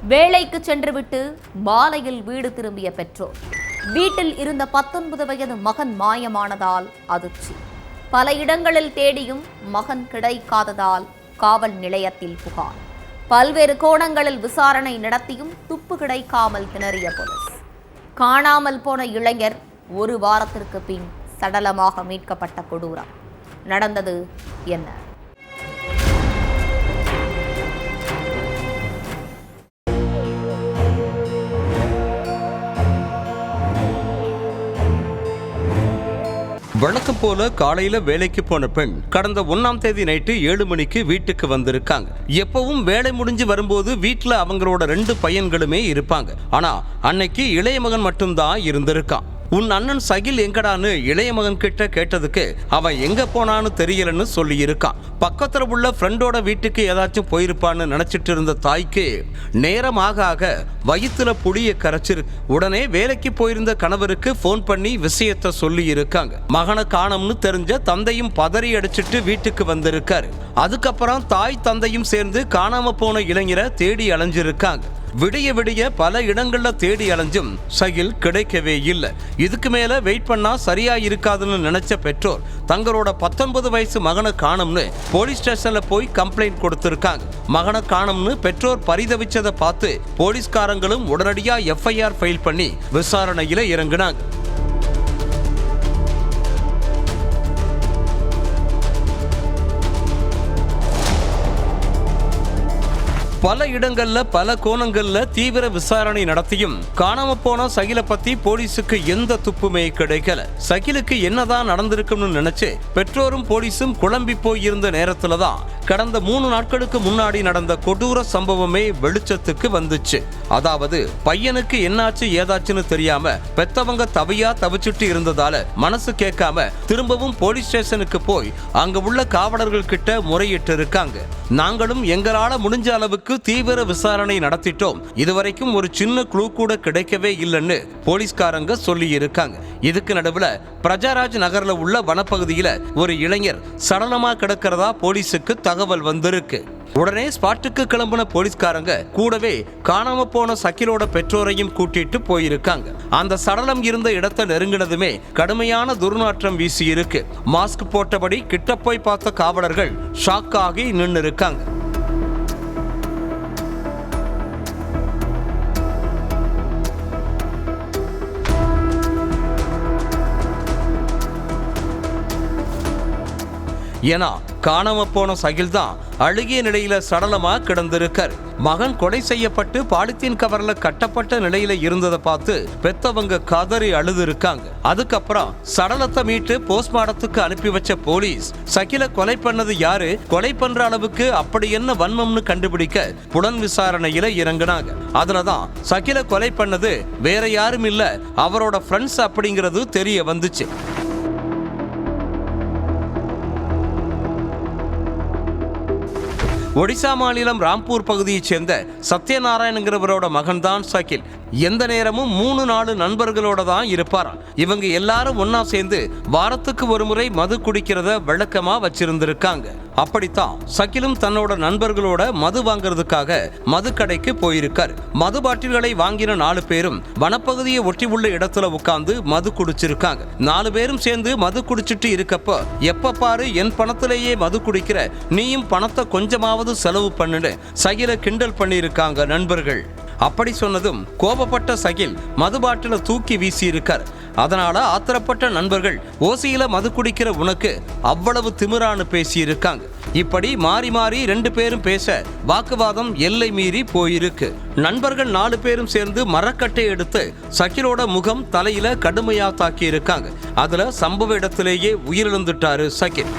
வேலைக்கு சென்றுவிட்டு மாலையில் வீடு திரும்பிய பெற்றோர். வீட்டில் இருந்த 19 வயது மகன் மாயமானதால் அதிர்ச்சி. பல இடங்களில் தேடியும் மகன் கிடைக்காததால் காவல் நிலையத்தில் புகார். பல்வேறு கோணங்களில் விசாரணை நடத்தியும் துப்பு கிடைக்காமல் திணறிய போலீஸ். காணாமல் போன இளைஞர் 1 வாரத்திற்கு பின் சடலமாக மீட்கப்பட்ட கொடூரம். நடந்தது என்ன? வழக்கம் போல காலையில வேலைக்கு போன பெண் கடந்த 1ஆம் தேதி நைட்டு 7 மணிக்கு வீட்டுக்கு வந்திருக்காங்க. எப்பவும் வேலை முடிஞ்சு வரும்போது வீட்டுல அவங்களோட 2 பையன்களுமே இருப்பாங்க. ஆனா அன்னைக்கு இளைய மகன் மட்டும்தான் இருந்திருக்கான். உன் அண்ணன் சகில் எங்கடான்னு இளைய மகன் கிட்ட கேட்டதுக்கு அவன் எங்க போனான்னு தெரியலன்னு சொல்லி இருக்கான். பக்கத்துல உள்ள ஃப்ரெண்டோட வீட்டுக்கு ஏதாச்சும் போயிருப்பான்னு நினைச்சிட்டு இருந்த தாய்க்கு நேரம் ஆக ஆக வயிற்றுல புளிய கரைச்சிருக்கு. உடனே வேலைக்கு போயிருந்த கணவருக்கு போன் பண்ணி விஷயத்த சொல்லி இருக்காங்க. மகனை காணோம்னு தெரிஞ்ச தந்தையும் பதறி அடிச்சிட்டு வீட்டுக்கு வந்திருக்காரு. அதுக்கப்புறம் தாய் தந்தையும் சேர்ந்து காணாம போன இளைஞரை தேடி அலைஞ்சிருக்காங்க. விடிய விடிய பல இடங்கள்ல தேடி அலைஞ்சும் சகில் கிடைக்கவே இல்லை. இதுக்கு மேல வெயிட் பண்ணா சரியா இருக்காதுன்னு நினைச்ச பெற்றோர் தங்களோட 19 வயசு மகனை காணும்னு போலீஸ் ஸ்டேஷன்ல போய் கம்ப்ளைண்ட் கொடுத்திருக்காங்க. மகனை காணும்னு பெற்றோர் பரிதவிச்சதை பார்த்து போலீஸ்காரங்களும் உடனடியா எஃப்ஐஆர் ஃபைல் பண்ணி விசாரணையில இறங்கினாங்க. பல இடங்கள்ல பல கோணங்கள்ல தீவிர விசாரணை நடத்தியும் காணாம போன சகிலை பத்தி போலீஸுக்கு எந்த துப்புமே கிடைக்கல. சகிலுக்கு என்னதான் நடந்திருக்கும்னு நினைச்சு பெற்றோரும் போலீஸும் குழம்பி போயிருந்த நேரத்துலதான் கடந்த 3 நாட்களுக்கு முன்னாடி நடந்த கொடூர சம்பவமே வெளிச்சத்துக்கு வந்துச்சு. அதாவது பையனுக்கு என்னாச்சு ஏதாச்சுன்னு தெரியாம பெத்தவங்க தவிச்சிட்டு இருந்ததால மனசு கேட்காம திரும்பவும் போலீஸ் ஸ்டேஷனுக்கு போய் அங்க உள்ள காவலர்கள் கிட்ட முறையிட்டு இருக்காங்க. நாங்களும் எங்களால முடிஞ்ச அளவுக்கு தீவிர விசாரணை நடத்திட்டோம். இதுவரைக்கும் ஒரு சின்ன க்ளூ கூட கிடைக்கவே இல்லைன்னு போலீஸ்காரங்க சொல்லி இருக்காங்க. இதுக்கு நடுவுல பிரஜாராஜ் நகர்ல உள்ள வனப்பகுதியில ஒரு இளைஞர் சடலமா கிடக்கிறதா போலீஸுக்கு தகவல் வந்திருக்கு. உடனே ஸ்பாட்டுக்கு கிளம்பின போலீஸ்காரங்க கூடவே காணாம போன சகிலோட பெற்றோரையும் கூட்டிட்டு போயிருக்காங்க. அந்த சடலம் இருந்த இடத்தை நெருங்கினதுமே கடுமையான துர்நாற்றம் வீசி இருக்கு. மாஸ்க் போட்டபடி கிட்ட போய் பார்த்த காவலர்கள் ஷாக் ஆகி நின்று இருக்காங்க. ஏன்னா காணாம போன சகில் தான் அழுகிய நிலையில சடலமா கிடந்திருக்கார். மகன் கொலை செய்யப்பட்டு பாலித்தீன் கவர்ல கட்டப்பட்ட நிலையில இருந்ததை பார்த்து பெத்தவங்க கதறி அழுது இருக்காங்க. அதுக்கப்புறம் சடலத்தை மீட்டு போஸ்ட்மார்ட்டத்துக்கு அனுப்பி வச்ச போலீஸ் சகிலை கொலை பண்ணது யாரு, கொலை பண்ற அளவுக்கு அப்படி என்ன வன்மம்னு கண்டுபிடிக்க புலன் விசாரணையில இறங்கினாங்க. அதுலதான் சகிலை கொலை பண்ணது வேற யாரும் இல்ல, அவரோட ஃப்ரெண்ட்ஸ் அப்படிங்கிறது தெரிய வந்துச்சு. ஒடிசா மாநிலம் ராம்பூர் பகுதியைச் சேர்ந்த சத்யநாராயணங்கிறவரோட மகன் தான் சகில். எந்த நேரமும் 3-4 நண்பர்களோட தான் இருப்பாராம். இவங்க எல்லாரும் ஒன்னா சேர்ந்து வாரத்துக்கு ஒரு முறை மது குடிக்கிறத வழக்கமா வச்சிருந்திருக்காங்க. அப்படித்தான் சகிலும் தன்னோட நண்பர்களோட மது வாங்குறதுக்காக மது கடைக்கு போயிருக்காரு. மது பாட்டில்களை வாங்கின 4 பேரும் வனப்பகுதியை ஒட்டி உள்ள இடத்துல உட்கார்ந்து மது குடிச்சிருக்காங்க. 4 பேரும் சேர்ந்து மது குடிச்சிட்டு இருக்கப்போ எப்ப பாரு என் பணத்திலேயே மது குடிக்கிற, நீயும் பணத்தை கொஞ்சமாவது செலவு பண்ணுன்னு சகிலை கிண்டல் பண்ணியிருக்காங்க நண்பர்கள். அப்படி சொன்னதும் கோபப்பட்ட சகில் மது பாட்டில தூக்கி வீசி இருக்கார். அதனால ஆத்திரப்பட்ட நண்பர்கள் ஓசியில மது குடிக்கிற உனக்கு அவ்வளவு திமிரான்னு பேசி இருக்காங்க. இப்படி மாறி மாறி 2 பேரும் பேச வாக்குவாதம் எல்லை மீறி போயிருக்கு. நண்பர்கள் 4 பேரும் சேர்ந்து மரக்கட்டை எடுத்து சகிலோட முகம் தலையில கடுமையா தாக்கி இருக்காங்க. அதுல சம்பவ இடத்திலேயே உயிரிழந்துட்டாரு சகில்.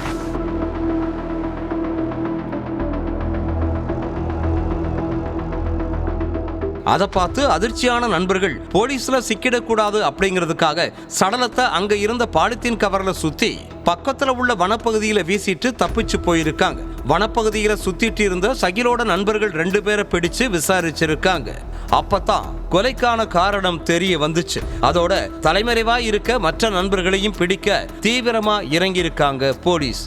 அதை பார்த்து அதிர்ச்சியான நண்பர்கள் போலீஸ்ல சிக்கிடக்கூடாது அப்படிங்கிறதுக்காக சடலத்தை அங்க இருந்த பாலித்தீன் கவர்ல சுத்தி பக்கத்துல உள்ள வனப்பகுதியில வீசிட்டு தப்பிச்சு போயிருக்காங்க. வனப்பகுதியில சுத்திட்டு இருந்த சகிலோட நண்பர்கள் 2 பேரை பிடிச்சு விசாரிச்சிருக்காங்க. அப்பதான் கொலைக்கான காரணம் தெரிய வந்துச்சு. அதோட தலைமறைவா இருக்க மற்ற நண்பர்களையும் பிடிக்க தீவிரமா இறங்கியிருக்காங்க போலீஸ்.